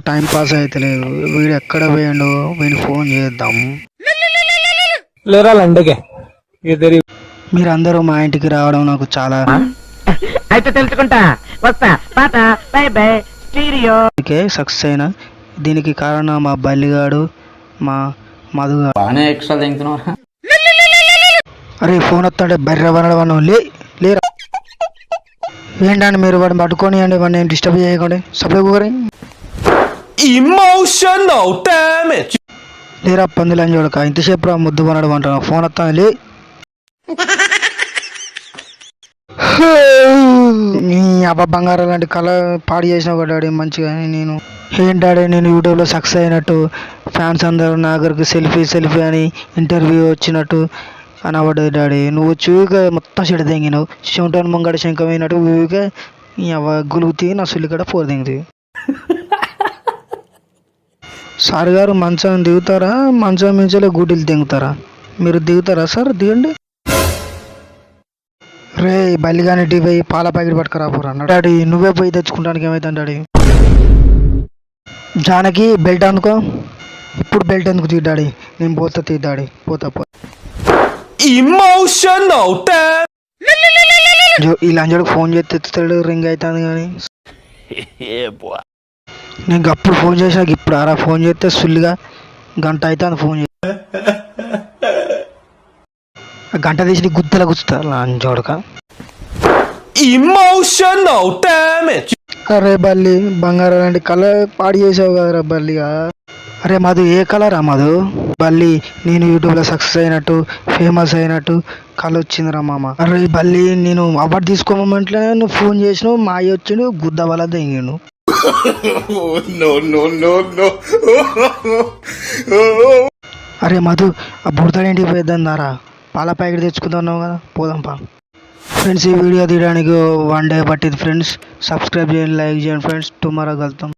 Time pass అయితలేదు. వీడు ఎక్కడ పోయిండు, వీడిని ఫోన్ చేద్దాం. లేరా లండకే మీరందరూ మా ఇంటికి రావడం నాకు చాలా అయితే తెలుసుకుంటా వస్తా tata bye bye stereo success అయినా. దీనికి కారణం మా బల్లిగాడు, మా మధుగాడు. బాగానే ఎక్స్ట్రా తింటున్నారా? అరే ఫోన్ వస్తాడే బర్రె వనడం లేరా ఏంటండి మీరు వాడిని పట్టుకొని అండి, వాడిని ఏం డిస్టర్బ్ చేయకండి. సప్లై కూర ఇమోషనల్ డామేజ్ లేరా పందులని చూడక ఇంతసేపు రా ముద్దు కొనడం అంటున్నా. ఫోన్ వస్తాను లే. నీ అబ్బా బంగారం లాంటి కళ పాడు చేసిన ఒక డాడీ మంచిగా. నేను ఏంటాడే నేను యూట్యూబ్లో సక్సెస్ అయినట్టు, ఫ్యాన్స్ అందరూ నా దగ్గరకు సెల్ఫీ అని ఇంటర్వ్యూ వచ్చినట్టు అని అవ్వడు డాడీ. నువ్వు చూగా మొత్తం చెడు తెంగినావు. చెమటను ముంగడ శంఖమైనట్టు ఊరిగా గులుగుతీ నా సుల్లి కూడా పోరు తెంగుతుంది. సార్ గారు మంచం దిగుతారా, మంచం మించలే గూటీలు తెంగుతారా? మీరు దిగుతారా సార్? దిగండి. రే బల్లిగాని టీ పోయి పాల ప్యాకెట్ పట్టుకురా పోరా అన్నాడు. డాడీ నువ్వే పోయి తెచ్చుకుంటానికి ఏమైతుంది డాడీ? జానకి బెల్ట్ అందుకో. ఇప్పుడు బెల్ట్ ఎందుకు తీ డాడీ? నేను పోతా తీ డాడీ, పోతా ఇమోషనల్ ఈ లంజోడికి ఫోన్ చేస్తే ఎత్తుతాడు, రింగ్ అవుతుంది కానీ నేను అప్పుడు ఫోన్ చేసినాక ఇప్పుడు అరా ఫోన్ చేస్తే సుల్లిగా గంట అవుతుంది. ఫోన్ గంట తీసి గుద్దల గుచ్చుతా లంజోడక. Emotional damage. అరే బల్లి బంగారం లాంటి కలర్ పాడు చేసావు కదరా బల్లిగా. అరే మధు ఏ కలరా మధు? బల్లి నేను యూట్యూబ్లో సక్సెస్ అయినట్టు, ఫేమస్ అయినట్టు కళ వచ్చిందిరా మామ. అరే బల్లి నేను అవార్డు తీసుకోమంటే నువ్వు ఫోన్ చేసినావు, మా అయ్య వచ్చిండు గుద్ద వల్ల దిగాను. అరే మధు ఆ బుడతాడేంటికి పోయిద్దాం దారా, పాల ప్యాకెట్ తెచ్చుకుందాం కదా, పోదాంపా. ఫ్రెండ్స్ ఈ వీడియో తీయడానికి 1 డే పట్టింది ఫ్రెండ్స్. సబ్స్క్రైబ్ చేయండి, లైక్ చేయండి ఫ్రెండ్స్. టుమారో కలుద్దాం.